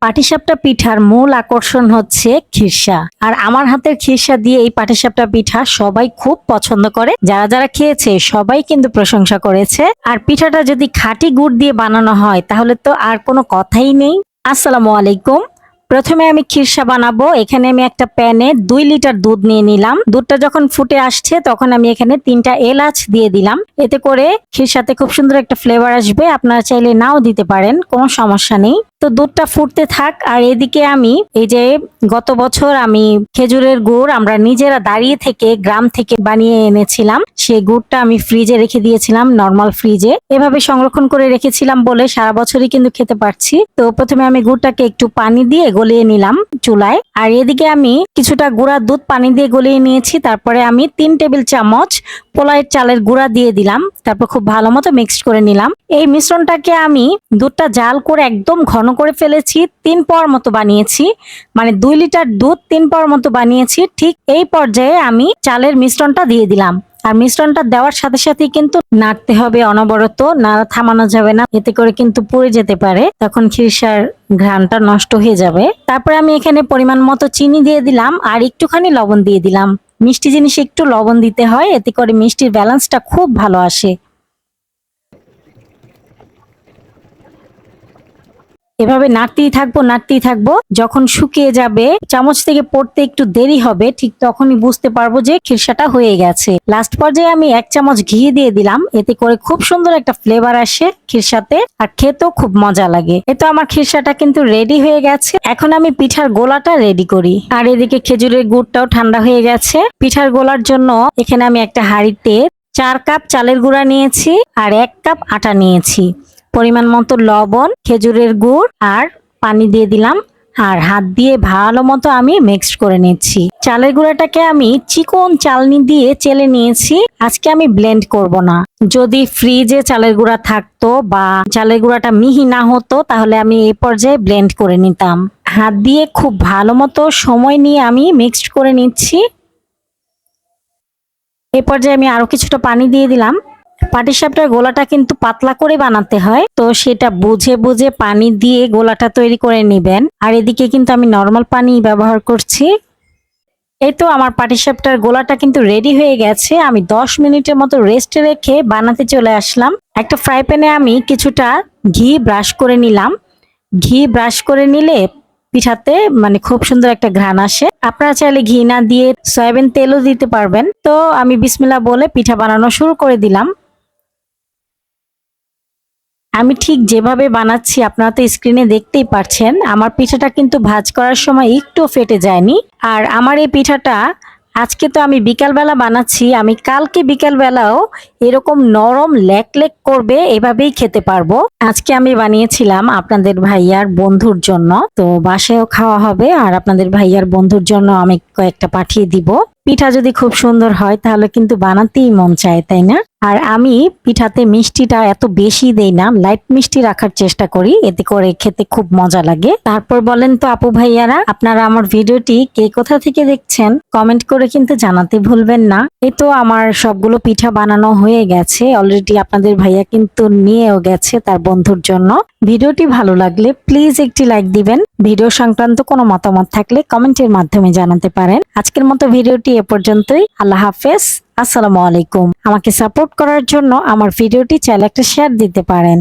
পাটিসাপটা পিঠার মূল আকর্ষণ হচ্ছে খিরসা। আর আমার হাতের খিরসা দিয়ে এই পাটিসাপটা পিঠা সবাই খুব পছন্দ করে। যারা যারা খেয়েছে সবাই কিন্তু প্রশংসা করেছে। আর পিঠাটা যদি খাঁটি গুড় দিয়ে বানানো হয় তাহলে তো আর কোনো কথাই নেই। আসসালামু আলাইকুম। প্রথমে আমি খিরসা বানাবো। এখানে আমি একটা প্যানে 2 লিটার দুধ নিয়ে নিলাম। দুধটা যখন ফুটে আসছে তখন আমি এখানে 3টা এলাচ দিয়ে দিলাম। এতে করে খিরসাতে খুব সুন্দর একটা ফ্লেভার আসবে। আপনারা চাইলে নাও দিতে পারেন, কোনো সমস্যা নেই। তো দুধটা ফুটতে থাক। আর এদিকে আমি এই যে গত বছর আমি খেজুরের গুড় আমরা নিজেরা দাঁড়িয়ে থেকে গ্রাম থেকে বানিয়ে এনেছিলাম, সেই গুড়টা আমি ফ্রিজে রেখে দিয়েছিলাম, নরমাল ফ্রিজে। এভাবে সংরক্ষণ করে রেখেছিলাম বলে সারা বছরই কিন্তু খেতে পারছি। তো প্রথমে আমি গুড়টাকে একটু পানি দিয়ে গলিয়ে নিলাম চুলায়। আর এদিকে আমি কিছুটা গুঁড়া দুধ পানি দিয়ে গলিয়ে নিয়েছি। তারপরে আমি 3 টেবিল চামচ পোলাওয়ের চালের গুঁড়া দিয়ে দিলাম। তারপর খুব ভালো মতো মিক্সড করে নিলাম। এই মিশ্রণটাকে আমি দুধটা জাল করে একদম ঘন করে ফেলেছি, 3 পাওয়ার মতো বানিয়েছি। মানে 2 লিটার দুধ 3 পাওয়ার মতো বানিয়েছি। ঠিক এই পর্যায়ে আমি চালের মিশ্রণটা দিয়ে দিলাম। আর মিশ্রণটা দেওয়ার সাথে সাথেই কিন্তু নাড়তে হবে অনবরত, নাড়া থামানো যাবে না, এতে করে কিন্তু পুড়ে যেতে পারে, তখন খিরসার ঘ্রাণটা নষ্ট হয়ে যাবে। তারপরে আমি এখানে পরিমাণ মতো চিনি দিয়ে দিলাম আর একটুখানি লবণ দিয়ে দিলাম। মিষ্টি জিনিসে একটু লবণ দিতে হয়, এতে করে মিষ্টির ব্যালেন্সটা খুব ভালো আসে। এভাবে নাড়তেই থাকবো। যখন শুকিয়ে যাবে, চামচ থেকে পড়তে একটু দেরি হবে, ঠিক তখনই বুঝতে পারবো যে খিরসাটা হয়ে গেছে। লাস্ট পর্যায়ে আমি 1 চামচ ঘি দিয়ে দিলাম, এতে করে খুব সুন্দর একটা ফ্লেভার আসে খিরসাতে, আর খেতেও খুব মজা লাগে। এতো আমার খিরসাটা কিন্তু রেডি হয়ে গেছে। এখন আমি পিঠার গোলাটা রেডি করি। আর এদিকে খেজুরের গুড়টাও ঠান্ডা হয়ে গেছে। পিঠার গোলার জন্য এখানে আমি একটা হাঁড়িতে 4 কাপ চালের গুঁড়া নিয়েছি আর 1 কাপ আটা নিয়েছি। পরিমাণ মতো লবণ, খেজুরের গুড় আর পানি দিয়ে দিলাম। আর হাত দিয়ে ভালো মতো আমি মিক্সড করে নিচ্ছি। চালের গুঁড়াটাকে আমি চিকন চালনি দিয়ে চেলে নিয়েছি। আজকে আমি ব্লেন্ড করব না। যদি ফ্রিজে চালের গুঁড়া থাকতো বা চালের গুঁড়াটা মিহি না হতো তাহলে আমি এই পর্যায়ে ব্লেন্ড করে নিতাম। হাত দিয়ে খুব ভালো মতো সময় নিয়ে আমি মিক্সড করে নিচ্ছি। এই পর্যায়ে আমি আরো কিছুটা পানি দিয়ে দিলাম। পাটিসাপটার গোলাটা কিন্তু পাতলা করে বানাতে হয়, তো সেটা বুঝে বুঝে পানি দিয়ে গোলাটা তৈরি করে নেবেন। আর এদিকে কিন্তু আমি নরমাল পানি ব্যবহার করছি। এই তো আমার পাটিসাপটার গোলাটা কিন্তু রেডি হয়ে গেছে। আমি 10 মিনিটের মতো রেস্টে রেখে বানাতে চলে আসলাম। একটা ফ্রাই প্যানে আমি কিছুটা ঘি ব্রাশ করে নিলাম। ঘি ব্রাশ করে নিলে পিঠাতে মানে খুব সুন্দর একটা ঘ্রাণ আসে। আপনারা চাইলে ঘি না দিয়ে সয়াবিন তেলও দিতে পারবেন। তো আমি বিসমিল্লাহ বলে পিঠা বানানো শুরু করে দিলাম। আমি ঠিক যেভাবে বানাচ্ছি আপনারা তো স্ক্রিনে দেখতেই পাচ্ছেন, আমার পিঠাটা কিন্তু ভাঁজ করার সময় একটু ফেটে যায়নি। আর আমার এই পিঠাটা আজকে তো আমি বিকালবেলা বানাচ্ছি, আমি কালকে বিকালবেলাও এরকম নরম লেক লেক করবে, এভাবেই খেতে পারবো। আজকে আমি বানিয়েছিলাম আপনাদের ভাইয়ার বন্ধুর জন্য, তো বাসায়ও খাওয়া হবে আর আপনাদের ভাইয়ার বন্ধুর জন্য আমি কয়েকটা পাঠিয়ে দিব। পিঠা যদি খুব সুন্দর হয় তাহলে কিন্তু বানাতেই মন চায়, তাই না? আর আমি পিঠাতে মিষ্টিটা এত বেশি দেই না, লাইট মিষ্টি রাখার চেষ্টা করি, এতে করে খেতে খুব মজা লাগে। তারপর বলেন তো আপু ভাইয়ারা, আপনারা আমার ভিডিওটি কে কোথা থেকে দেখছেন কমেন্ট করে কিন্তু জানাতে ভুলবেন না। এই তো আমার সবগুলো পিঠা বানানো হয়ে গেছে অলরেডি। আপনাদের ভাইয়া কিন্তু নিয়েও গেছে তার বন্ধুর জন্য। ভিডিওটি ভালো লাগলে প্লিজ একটি লাইক দিবেন। ভিডিও সংক্রান্ত কোনো মতামত থাকলে কমেন্টের মাধ্যমে জানাতে পারেন। আজকের মতো ভিডিওটি এ পর্যন্তই। আল্লাহ হাফেজ, আসসালামু আলাইকুম। আমাকে সাপোর্ট করার জন্য আমার ভিডিওটি চাইলে একটা শেয়ার দিতে পারেন।